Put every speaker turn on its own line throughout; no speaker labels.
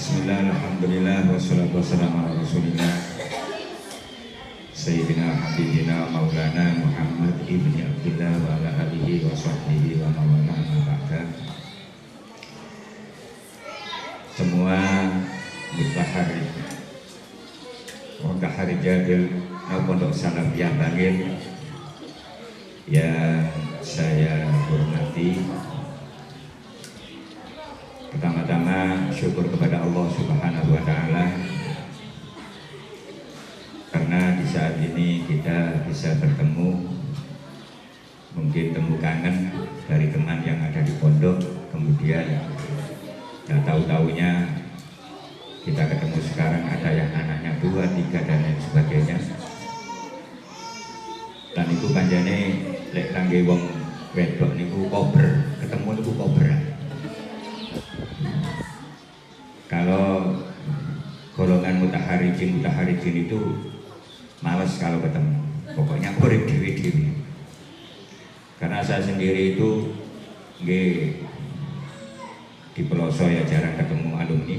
Bismillah, alhamdulillah, wassalatu wassalamu ala rasulillah Sayyidina Habibina Maulana Muhammad ibni Abdillah wa ala alihi wa sahbihi wa maulana ma'ba'da. Semua mutahari jadil Pondok Salafiyah Bangil yang saya hormati, pertama-tama syukur kepada Allah Subhanahu wa Ta'ala karena di saat ini kita bisa bertemu, mungkin temu kangen dari teman yang ada di pondok, kemudian tahu-taunya kita ketemu sekarang ada yang anaknya 2, 3 dan lain sebagainya. Dan itu panjane lek kangge wong wedok niku kober, ketemu niku koberan. Kalau golongan mutaharijin itu males kalau ketemu, pokoknya urip dewi-dewi. Karena saya sendiri itu di pelosok ya jarang ketemu alumni,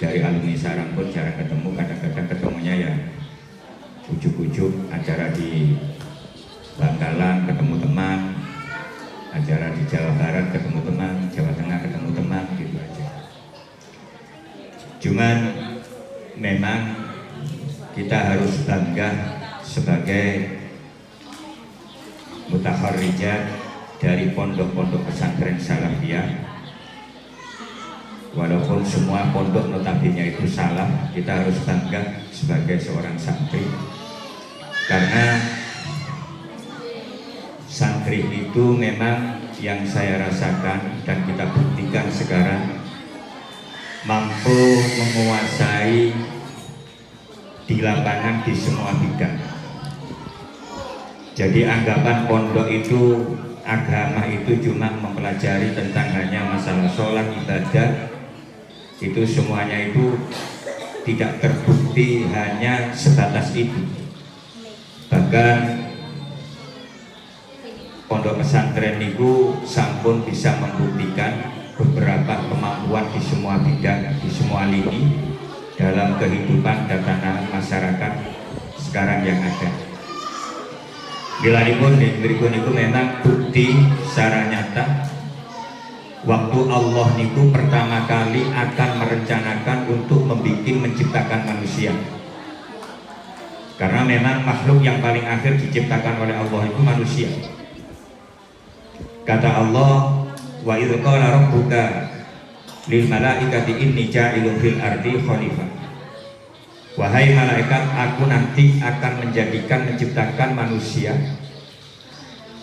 dari alumni sarang pun jarang ketemu, kadang-kadang ketemunya ya ujuk-ujuk acara di Bangkalan ketemu teman, acara di Jawa Barat ketemu teman, Jawa Tengah ketemu teman, gitu aja. Cuman memang kita harus bangga sebagai mutaharrijat dari pondok-pondok pesantren Salafiyah. Walaupun semua pondok notabene itu salah, kita harus bangga sebagai seorang santri, karena santri itu memang yang saya rasakan dan kita buktikan sekarang mampu menguasai di lapangan di semua bidang. Jadi anggapan pondok itu, agama itu cuma mempelajari tentang hanya masalah sholat, ibadah, itu semuanya itu tidak terbukti hanya sebatas itu. Bahkan pondok pesantren itu sampun bisa membuktikan beberapa kemampuan di semua bidang, di semua lini dalam kehidupan dan tatanan masyarakat sekarang yang ada. Bilanipun berikut itu memang bukti secara nyata waktu Allah niku pertama kali akan merencanakan untuk menciptakan manusia. Karena memang makhluk yang paling akhir diciptakan oleh Allah itu manusia. Kata Allah, wa idz qala rabbuka lil malaikati inni ja'ilun fil ardi khalifah. Wahai malaikat, aku nanti akan menciptakan manusia,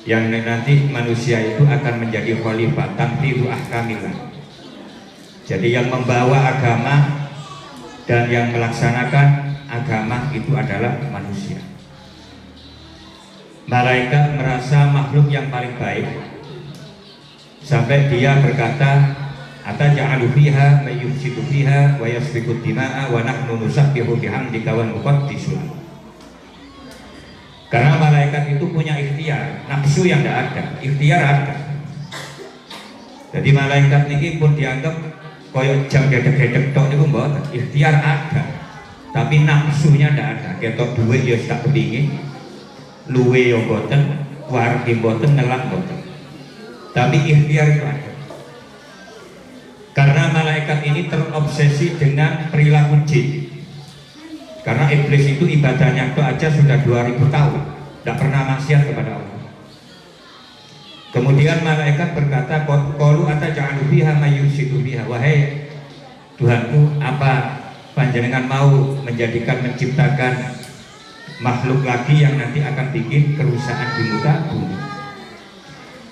yang nanti manusia itu akan menjadi khalifah, tanfidu ahkamillah. Jadi yang membawa agama dan yang melaksanakan agama itu adalah manusia. Malaikat merasa makhluk yang paling baik, sampai dia berkata, ataj'alu fiha may yufsidu fiha wa yasfiku dima'a wa nahnu nusabbihu bihamdika wa nuqaddisu. Karena malaikat itu punya ikhtiar, nafsu yang tidak ada, ikhtiar ada. Jadi malaikat ini pun dianggap koyok jam gedek-gedek tok niku mboten, ikhtiar ada, tapi nafsunya tidak ada. Ketok duit ya tak kepingin, luwe ya mboten, wargi mboten, nelak mboten. Tapi ikhtiar itu ada. Karena malaikat ini terobsesi dengan perilaku jin. Karena iblis itu ibadahnya itu aja sudah 2000 tahun, tidak pernah maksiat kepada Allah. Kemudian malaikat berkata, qalu ataj'alu fiha may yufsidu fiha. Wahai Tuhanku, apa panjenengan mau menciptakan makhluk lagi yang nanti akan bikin kerusakan di muka bumi?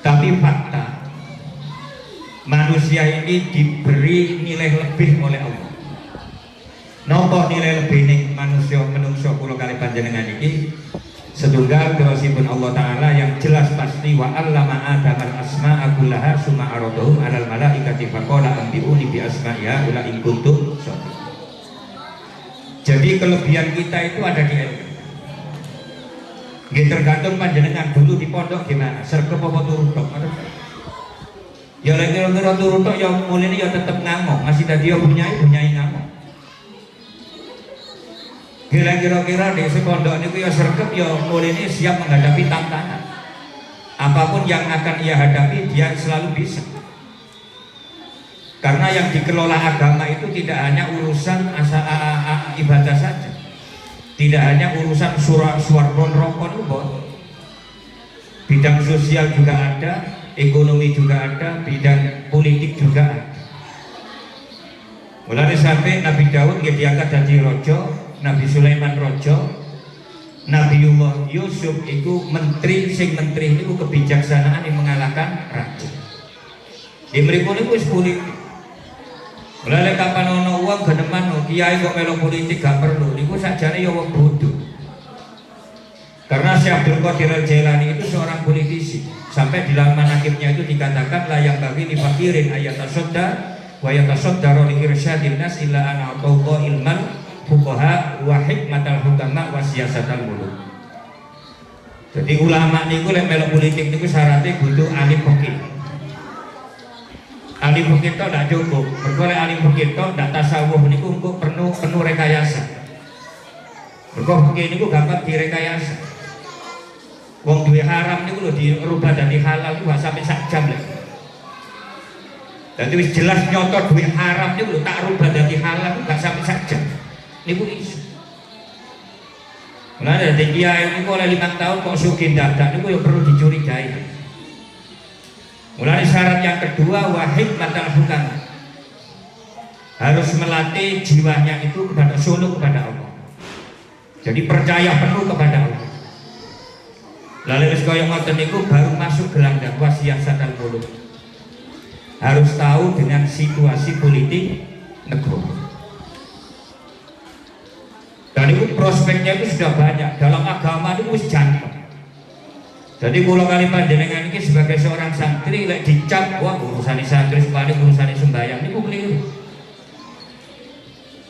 Tapi fakta, manusia ini diberi nilai lebih oleh Allah. Nopo nilai lebih nih manusia kula kali panjenengan iki setunggal dawasipun Allah Ta'ala yang jelas pasti, wa 'allama Adama al-asma'a kullaha summa 'aradahum 'alal malaikati faqala anbi'uni bi asma'iha ula in kuntum shadiqin. Jadi kelebihan kita itu ada di ilmu. Nggih tergantung panjenengan dulu di pondok gimana, sergep apa turu tok. Ya lek kira-kira turu tok ya mulane ya tetep ngamuk, masih tadi ya bunyai ngamuk. Kira-kira di sekondok niku ya sregep ya mulane siap menghadapi tantangan. Apapun yang akan ia hadapi dia selalu bisa. Karena yang dikelola agama itu tidak hanya urusan ibadah saja, tidak hanya urusan suwargon rokon, bidang sosial juga ada, ekonomi juga ada, bidang politik juga ada. Mulai sampai Nabi Daud diangkat jadi rojo, Nabi Sulaiman rojo, Nabiullah Yusuf itu menteri, menteri itu kebijaksanaan yang mengalahkan raja. Di mereka itu politik. Mulai kapan ono uang geneman kiai kok melo politik gak perlu. Niku sajane ya wong bodoh. Karena Syekh Abdul Qadir Al-Jailani itu seorang politisi. Sampai di dalam manaqibnya itu dikatakan la yang bagi li fakirin ayatasodda wa yatasoddara li irsyadin nas illa ana atauqa ilman fuqaha wa hikmatal hukama wa siyasatal muluk. Jadi ulama niku lek melo politik niku syaratnya butuh alim fikih. Alim fikih itu tidak cukup. Berkoleh alim fikih itu tidak tasawuf niku penuh rekayasa. Berkoleh fikih niku gampang direkayasa. Wong duwe haram niku lho dirubah dari halal itu sampai sak jam lho. Jadi wis jelas nyoto duwe haram niku lho tak rubah dari halal gak sampai sak jam. Niku iso. Nah dari kiai niku oleh 5 tahun kok sugih dadak niku ya perlu dicurigai. Mulai syarat yang kedua wahid matal hukam, harus melatih jiwanya itu kepada suluk kepada Allah. Jadi percaya penuh kepada Allah. Lalu kaya ngoten niku baru masuk gelang dakwah siyasatul muluk. Harus tahu dengan situasi politik negara. Dan itu prospeknya itu sudah banyak. Dalam agama itu wis jantung. Jadi kalau kali panjenengan ini sebagai seorang santri lek dicap wah urusan santri sebalik urusan sembahyang ini keliru.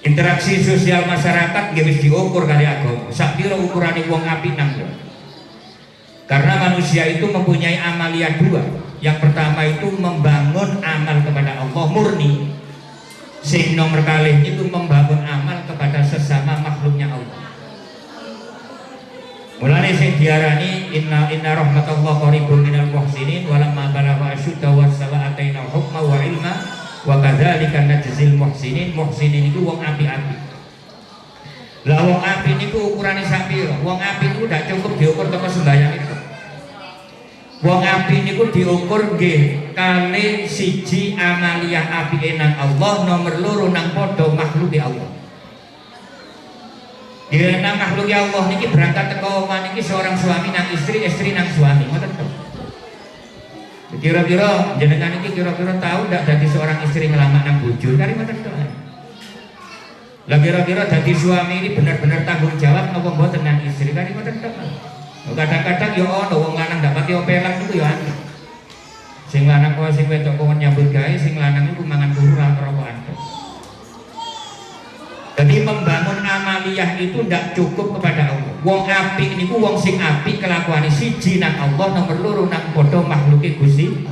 Interaksi sosial masyarakat nggak bisa diukur kali agama. Sakira ukuran wong api nang. Karena manusia itu mempunyai amalia dua. Yang pertama itu membangun amal kepada Allah murni. Sing nomor kali itu membangun amal kepada sesama makhluknya Allah. Mulane sing diarani inna rahmatallah qaribun minal muhsinin walamma balagha asyudda wasawa ataina hukma wa ilma wa kadzalika najzil muhsinin. Muhsinin itu wong api-api. Lah wong api niku ukurane sak pira? Wong api niku ndak cukup diukur teko sembahyang itu. Wong api niku diukur nggih kali siji amaliyah api nang Allah, nomor loro nang padha makhluk Allah. Ya nang makhluk Allah niki berangkat teko omah niki seorang suami nang istri, istri nang suami. Ngoten to. Kira-kira jenengan niki kira-kira tahu ndak dadi seorang istri ngelamak nang bojo kari ngoten to. Lah kira-kira dadi suami ini benar-benar tanggung jawab napa mboten nang istri kari ngoten to. Kadang-kadang ya ono wong lanang ndak pati opelan niku ya ana. Sing lanang kok sing wedok kok nyambut gawe, sing lanang iku mangan turu ra kerokokan. Jadi membangun amaliyah itu tidak cukup kepada Allah. Wong api niku wong sing api kelakuane siji nang Allah, nomor loro nang padha makhluke Gusti.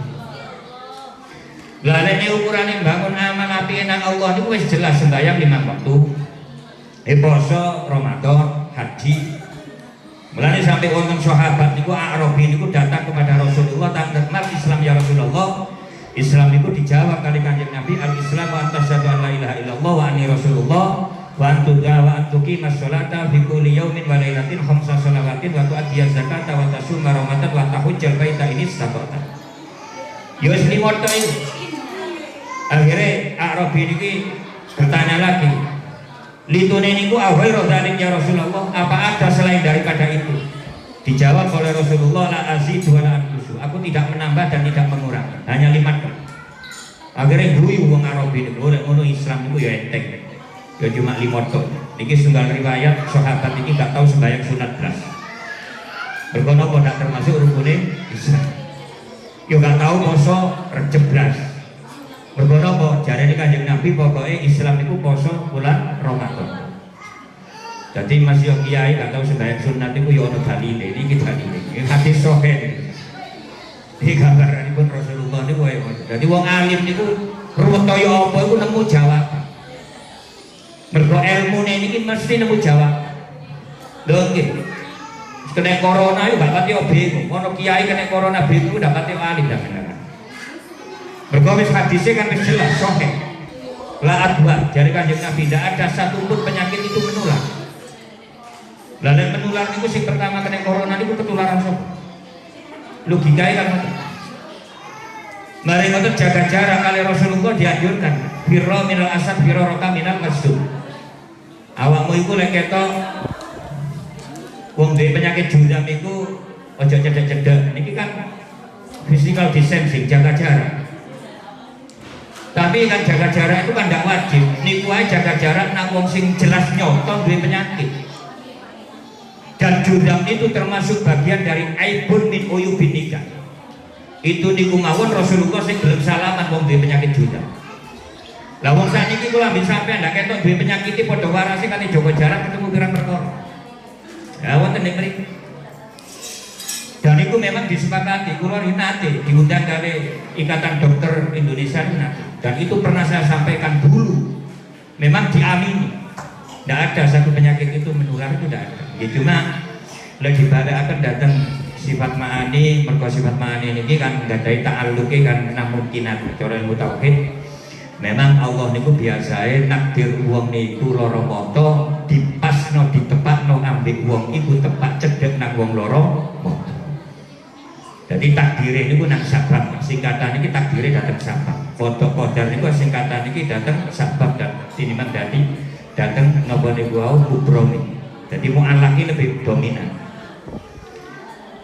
Lah nek ukurane bangun amal api nang Allah niku wis jelas sembahyang 5 waktu. Poso, Ramadan, haji. Mulane sampai wonten sahabat niku Arabi niku datang kepada Rasulullah tanggal Islam ya Rasulullah. Islam itu dijawab kali Kanjeng Nabi al-Islam wa antasyhadu an la ilaha illallah wa anni rasulullah wa antuqa wa antuqimas sholata fi kulli yaumin wa lailatin khamsa shalawatin wa tu'addiyaz zakata wa tasuma ramadan wa tahujjal baita ini sabata. Yo wis limoto iki. Akhire Arabi niki bertanya lagi. Litune niku awairu dzalik ya Rasulullah, apa ada selain daripada itu? Dijawab oleh Rasulullah la azidu wa la anqusu. Aku tidak menambah dan tidak mengurangi. Hanya 5 tok. Akhirnya guyu wong Arabi niku oleh ngono Islam niku ya enteng. Ya cuma 5 tok. Niki setunggal riwayat sahabat ini gak tahu sembahyang sunat blas. Berkono kok ndak termasuk rukune Islam. Yo gak tahu poso Rejeb blas. Berkono kok jarene Kanjeng Nabi pokoknya Islam niku poso bulan Ramadan. Jadi Mas yo kiai gak tahu sembahyang sunat itu yo ono dalile, iki dalile. Iki hadis sahih. Iki gambaranipun Rasulullah niku kaya ngoten. Dadi wong alim niku ruwet kaya apa iku nemu jawaban. Mergo ilmune niki mesti nemu jawaban. Lho nggih. Kena corona itu gak pati bingung. Ono kiai kena corona bingung gak pati alim dah bener. Mergo wis hadise kan wis jelas sahih. La adwa dari Kanjeng Nabi tidak ada satupun penyakit itu menular. Lah nek menular niku sing pertama kena corona niku ketularan sapa? Logikae kan ngoten. Mari ngoten jaga jarak kali Rasulullah dianjurkan. Firra minal asad firaraka minal masdud. Awakmu iku lek ketok wong duwe penyakit jurang iku aja cedek-cedek. Niki kan physical distancing, jaga jarak. Tapi kan jaga jarak itu kan tidak wajib. Niku ae jaga jarak nang wong sing jelas nyoto duwe penyakit. Dan jurang itu termasuk bagian dari aibun min uyubin nikah. Itu niku mawon Rasulullah sing gelem salaman wong duwe penyakit jurang. Lah wong sakniki kula ambek sampean ndak ketok duwe penyakit iki padha warase kali jaga jarak ketemu pirang perkara. Ya wonten ning mriki. Dan itu memang disepakati, kula nate diundang dari Ikatan Dokter Indonesia nate. Dan itu pernah saya sampaikan dulu. Memang diamini. Tidak ada satu penyakit itu menular, itu tidak ada. Ya cuma lagi pada akan datang sifat ma'ani, mergo sifat ma'ani ini kan gadai ta'alluqi kan namungkinat cara ilmu tauhid. Memang Allah niku biasae nakdir wong niku lara mata dipasno ditepakno ambek wong iku tepak cedhek nang wong lara mata. Jadi takdire niku nang sabab, singkatan iki takdire dateng sabab. Foto qadar niku singkatan iki dateng sabab dan tiniman dadi dateng napa niku wau kubromi. Jadi mu'allaqi lebih dominan.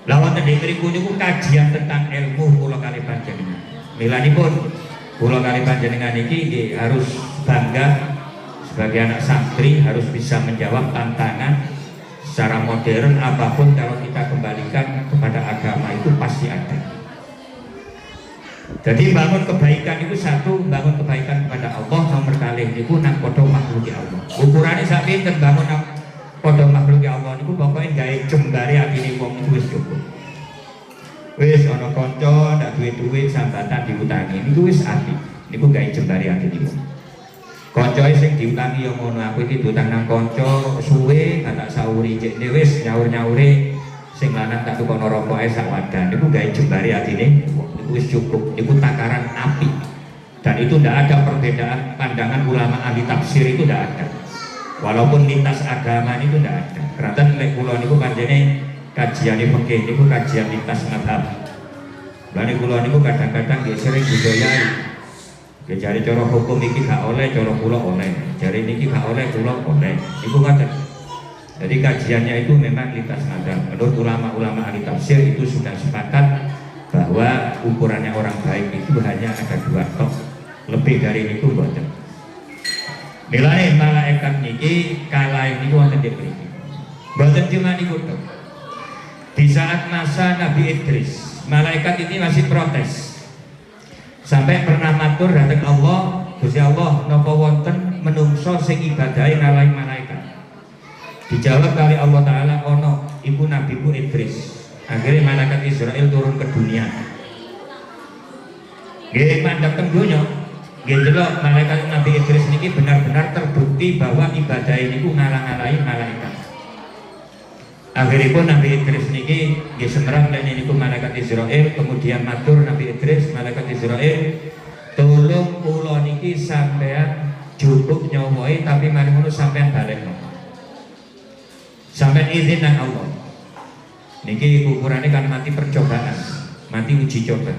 Lah wonten mriku niku kajian tentang ilmu kula kali panjenengan. Milanipun kula kali panjenengan iki harus bangga sebagai anak santri, harus bisa menjawab tantangan secara modern apapun kalau kita kembalikan kepada agama itu pasti ada. Jadi bangun kebaikan itu satu, bangun kebaikan kepada Allah, nomor kali niku nang padha makhluk Allah. Ukurane sak pinten bangun nang padha makhluk Allah niku pokoke gawe jembare atine wong iku wis cukup. Wis ana kanca ndak duwe duit sambatan diutangi niku wis ati. Niku gawe jembare atine wong. Kancae sing diutangi ya ngono, aku iki diutang nang kanca suwe gak tak sauri cekne wis nyaur-nyaure sing lanang tak tukono rokok ae sak wadah. Niku gawe jembare atine wong. Wis cukup, itu takaran api. Dan itu tidak ada perbedaan pandangan ulama ahli tafsir, itu tidak ada. Walaupun lintas agama itu tidak ada. Karena lek kula niku kanjene kajian fikih niku kajian lintas mazhab. Lan kula niku kadang-kadang nggih sering budayai. Nggih jare cara hukum iki gak oleh, cara kula oleh. Jare niki gak oleh, kula oleh. Iku ngoten. Jadi kajiannya itu memang lintas mazhab. Menurut ulama-ulama ahli tafsir itu sudah sepakat bahwa ukurannya orang baik itu hanya ada dua tok, lebih dari itu boten. Milane malaikat niki kala niku wonten mriki. Boten cuma niku tok. Di saat masa Nabi Idris, malaikat ini masih protes. Sampai pernah matur dateng Allah, Gusti Allah napa wonten menungso sing ibadahe ngalahi malaikat. Dijawab kali Allah Taala ono ibu Nabiku Idris. Akhirnya malaikat Israel turun ke dunia. Nggih mandhap teng donya. Nggih delok malaikat Nabi Idris niki benar-benar terbukti bahwa ibadah ini ku ngalang-alangi malaikat. Akhiripun Nabi Idris niki nggih semerang lan niku malaikat Israel, kemudian matur Nabi Idris malaikat Israel, "Tolong kula niki sampean jupuk nyawai tapi mari ngono sampean balekno." Sampean izin nang Allah. Niki ukurannya kan mati percobaan, mati uji coba.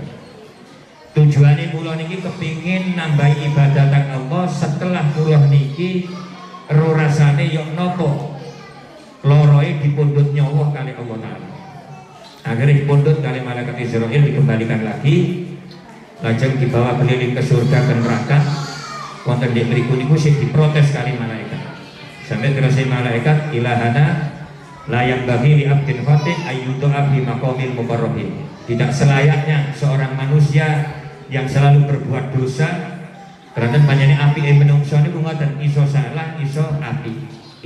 Tujuannya kula niki kepingin nambahi ibadah teng Allah setelah kula niki ro rasane yo nopo loroe dipundhut nyawa kali Allah Taala. Akhirnya dipundhut kali malaikat Israel dikembalikan lagi, lajeng dibawa keliling ke surga dan neraka. Wonten di mriku niku sing diprotes kali malaikat. Sampai terus malaikat ilahana layak bagi li abdin fatih ayyudu'a fi maqamil muqarrabin. Tidak selayaknya seorang manusia yang selalu berbuat dosa karena panjane api menungso niku ngoten iso salah iso api,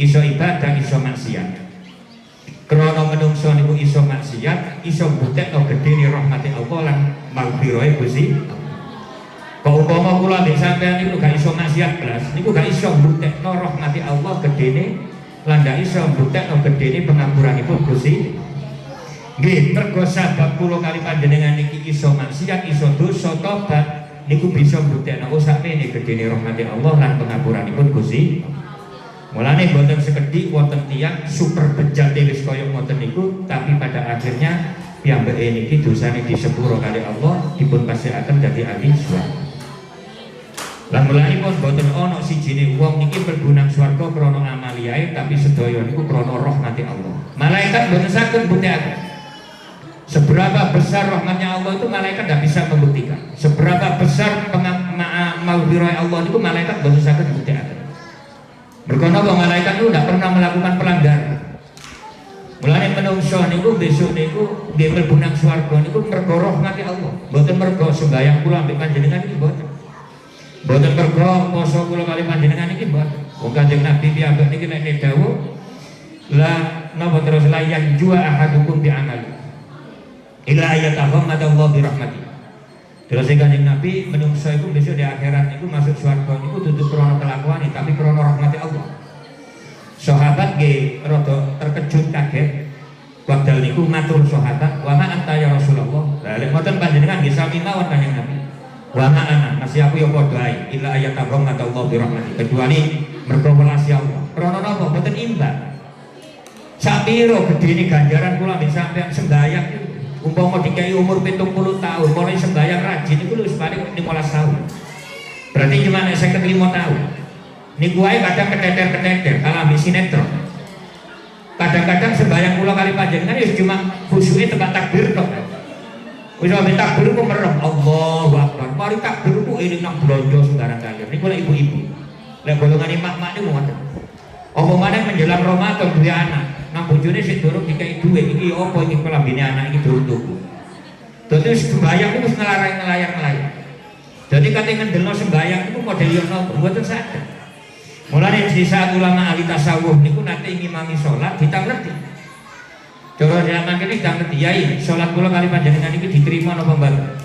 iso ibadah iso maksiat. Krana menungso niku iso maksiat, iso mbuktekno gedene rahmate Allah lan maghfirahe Gusti. Kok umpama kula mbek sampean niku gak iso maksiat blas, niku gak iso mbuktekno rahmate Allah gedene lan gak iso mbuktekno gedene pengampuranipun Gusti. Nggih, mergo sabab kula kali panjenengan niki iso maksiat, iso dosa, tobat, niku bisa mbuktekno sakmene gedene rahmate Allah lan pengampuranipun Gusti. Mulane boten sekedhik wonten tiyang super bejat wis kaya ngoten niku, tapi pada akhirnya piyambake niki dosane disepuro kali Allah dipun pasrahken dadi ahli swarga. Lan mulane pun boten ana sijine wong niki mlebu nang swarga krana amaliae, tapi sedaya niku krana rahmate Allah. Malaikat boten saged mbuktekaken. Seberapa besar rahmatnya Allah itu malaikat tidak bisa membuktikan. Seberapa besar maghfirah Allah itu malaikat boten saged mbuktikan. Berkono bahwa malaikat itu tidak pernah melakukan pelanggaran. Mulane menungso niku besok niku nggih mlebu nang swarga niku mergo rahmate Allah. Mboten mergo sembahyang kula ambek panjenengan iki mboten. Mboten mergo poso kula kali panjenengan iki mboten. Wong Kanjeng Nabi piyambak niki nek dawuh la napa terus la yanjua ahadukum bi amali illa ayataghammadallahu bi rahmati. Terus Kanjeng Nabi menungso iku besok di akhirat niku masuk swarga niku dudu krana kelakuane tapi krana rahmate Allah. Sahabat nggih rada terkejut kaget. Wekdal niku matur sahabat, "Wa ma anta ya Rasulullah?" Lah lek mboten panjenengan nggih sami mawon Kanjeng Nabi. "Wa ma ana, masih aku ya padha ae, illa ayataghammadallahu bi rahmati." Kecuali mergo welasi Allah. Krana napa? Mboten imbang. Sapiro gedene ganjaran kula mbek sampeyan sembahyang niku. Umpama dikai umur 70 tahun, mulai sembahyang rajin itu wis paling 15 tahun. Berarti cuma 55 tahun. Niku wae kadang keteter-keteter kalah ambek sinetron. Kadang-kadang sembahyang kula kali panjenengan ya cuma khusyuke tempat takbir tok. Wis ambek takbir ku merem, Allahu Akbar. Mari takbir ku eling nang blonjo sembarang kali. Niku lek ibu-ibu. Lek golongan mak-mak niku ngoten. Apa maneh menjelang Ramadan duwe anak. Nang bojone sik durung dikai dhuwit iki apa iki kelambine anak iki durung tuku. Dadi sembayang iku wis ngelayang-layang. Dadi kate ngendelno sembayang iku model yo napa mboten sadar. Mulane di saat ulama ahli tasawuf niku nate ngimami salat ditangerti. Cara zaman kene ditangerti yai, salat kula kali panjenengan iki diterima napa mboten?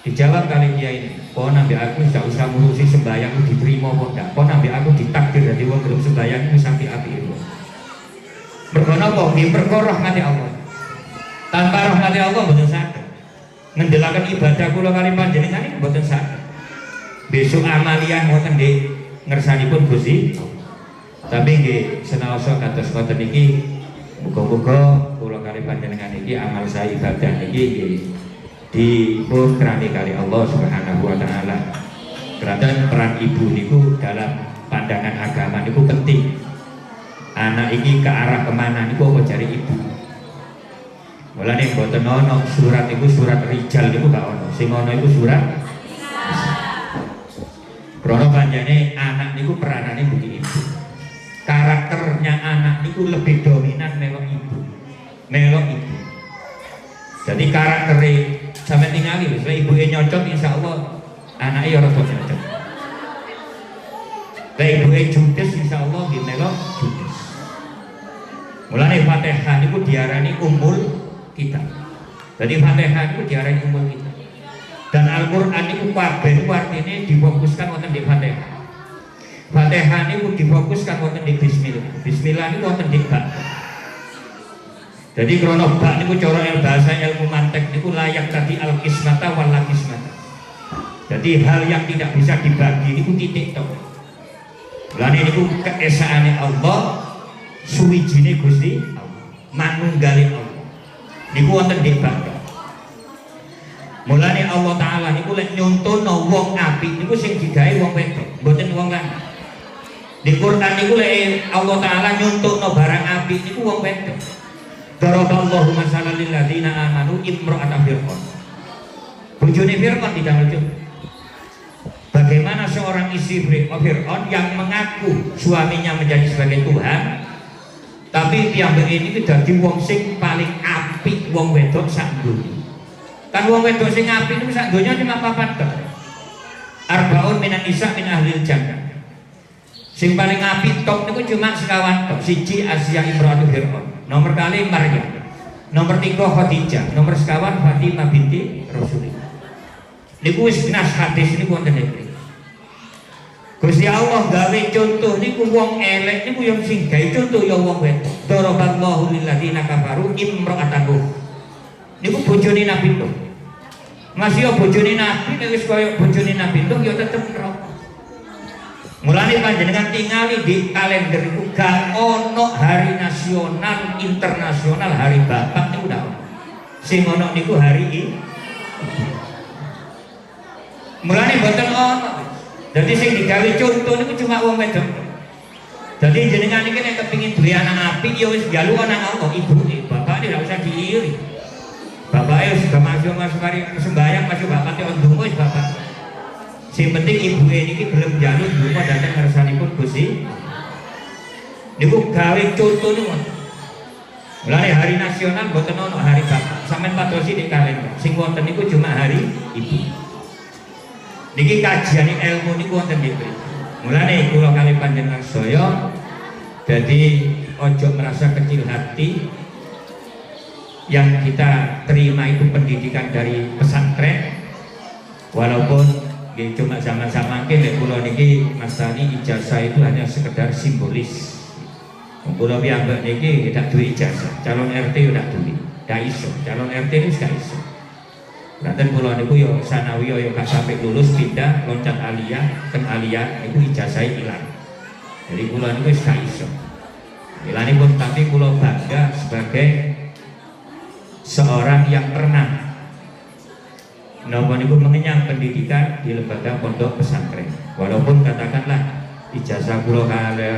Dijawab kali kiai, "Kok nambah aku gak usah ngurusi sembayang diterima apa ndak? Kok nambah aku ditakdir dadi wong gelem sembayang iku sampai apike." Mergo napa? Nggih mergo rahmate Allah. Tanpa rahmate Allah mboten saged. Ngendelaken ibadah kula kali panjenengan iki mboten saged. Besok amaliah wonten nggih ngersanipun Gusti. Tapi nggih senaosa kados ngoten niki muga-muga kula kali panjenengan iki amal saya ibadah niki nggih dipurkrani kali Allah Subhanahu wa taala. Karena peran ibu niku dalam pandangan agama niku penting. Anak ini ke arah kemana niku apa cari ibu. Mulane mboten ono surat iku surat rijal niku gak ono. Sing ono iku surat Krono panjane anak niku peranane budi ibu. Karakternya anak niku lebih dominan melok ibu. Melok ibu. Jadi karaktere sampe tingali wis ibuke nyocok insyaallah anake ora kok nyocok. Lah ibuke judes insyaallah nggih melok judes. Mulane Fatihah niku diarani ummul kitab. Jadi Fatihah niku diarani ummul kitab. Dan Al-Qur'an niku kabeh artine difokuskan wonten di Fatihah. Fatihah niku difokuskan wonten di bismillah. Bismillah niku wonten di ba. Jadi krono ba niku cara bahasa ilmu mantek niku layak tadi al-qismata wal qismata. Jadi hal yang tidak bisa dibagi niku titik tok. Lan niku keesaane Allah suwijine Gusti Allah, manunggale Allah. Niku wonten di bangga. Mulane Allah taala niku lek nyontono wong apik niku sing digawe wong wedok, mboten wong lanang. Di Quran niku lek Allah taala nyontono barang apik niku wong wedok. Daraballahu masalan lil ladzina amanu imra'ata fir'aun. Bojone Fir'aun tidak lucu. Bagaimana seorang istri Fir'aun yang mengaku suaminya menjadi sebagai Tuhan, tapi piyambak ini dadi wong sing paling apik wong wedok sak donya. Kan wong wedok sing apik niku sak donya cuma papat tok. Arbaun minan nisa min ahlil jannah. Sing paling apik top niku cuma sekawan top. Siji Asia Imratu Fir'aun, nomor kali Maryam, nomor 3 Khadijah, nomor sekawan Fatimah binti Rasulullah. Niku wis nas hadis niku wonten iki. Gusti Allah gawe contoh niku wong elek niku yang sing gawe contoh ya wong wedok. Daraballahu lil ladzina kafaru imra'atan Nuh. Niku bojone Nabi Nuh. Masih yo bojone Nabi nek wis koyo bojone Nabi Nuh ya tetep neraka. Mulane panjenengan tingali di kalender itu gak ono hari nasional, internasional, hari bapak niku ndak ono. Sing ono niku hari ini. Mulane mboten ono. Dadi sing digawe contoh niku cuma wong wedok. Dadi jenengan iki nek kepengin duwe anak apik ya wis njaluk anak Allah ibuke, bapake ora usah diiri. Bapake wis masuk mari sembayang masuk bapake ndonga wis bapak. Sing penting ibu niki gelem njaluk donga dhateng ngarsanipun Gusti. Niku gawe contoh niku. Mulane hari nasional mboten ono hari bapak. Sampeyan padosi ning kalender. Sing wonten niku cuma hari ibu. Niki kajian ilmu niku wonten nggih. Mulane kula kalih panjenengan sedaya dadi ojo merasa kecil hati. Yang kita terima itu pendidikan dari pesantren. Walaupun cuma zaman-zaman nek kula niki mastani ijazah itu hanya sekedar simbolis. Kula piyambak niki tidak duwe ijazah, calon RT udah duwe, ndak iso. Calon RT wis gak iso. Lanten kula niku yo sanawi yo gak sampai lulus pindah loncat aliyah, ten aliyah iku ijazah ilang. Jadi kula niku wis gak iso. Ilanipun tapi kula bangga sebagai seorang yang pernah napa niku mengenyam pendidikan di lembaga pondok pesantren. Walaupun katakanlah ijazah kula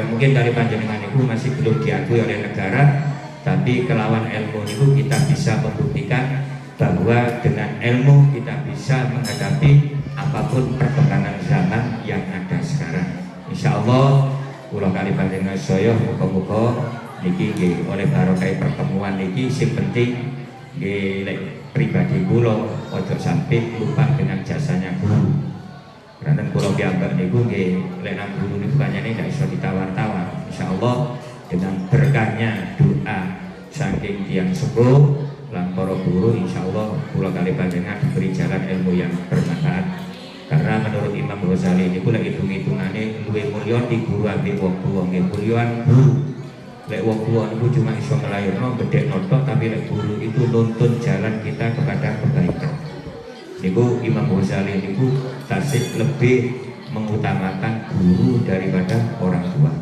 mungkin dari panjenengan niku masih belum diakui oleh negara, tapi kelawan ilmu niku kita bisa membuktikan bahwa dengan ilmu kita bisa menghadapi apapun perkembangan zaman yang ada sekarang. Insya Allah kula kali panjenengan sedaya muga-muga niki nggih oleh barokah pertemuan niki sing penting nggih pribadi kula ojo sampai lupa dengan jasanya guru. Karena kula piyambak niku nggih lek nang guru niku kanyane ndak iso ditawar-tawar. Insyaallah dengan berkahnya doa saking tiyang sepuh lan para guru insyaallah kula kali panjenengan diberi jalan ilmu yang bermanfaat. Karena menurut Imam Ghazali niku lek hitung-hitungane luwih mulya di guru ambek wong tuwa nggih mulyan guru. Lek wong tua itu cuma iso ngelairno gedhe notok, tapi lek guru itu nuntun jalan kita kepada kebaikan. Niku Imam Ghazali niku tasik lebih mengutamakan guru daripada orang tua.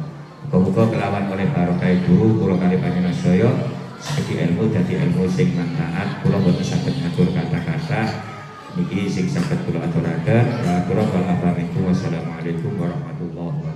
Muga-muga kelawan oleh barokah guru kula kali panjenengan sedaya segi ilmu dadi ilmu sing manfaat. Kula boten saged ngatur kata-kata niki sing saged kula aturaken. Wassalamualaikum warahmatullahi wabarakatuh.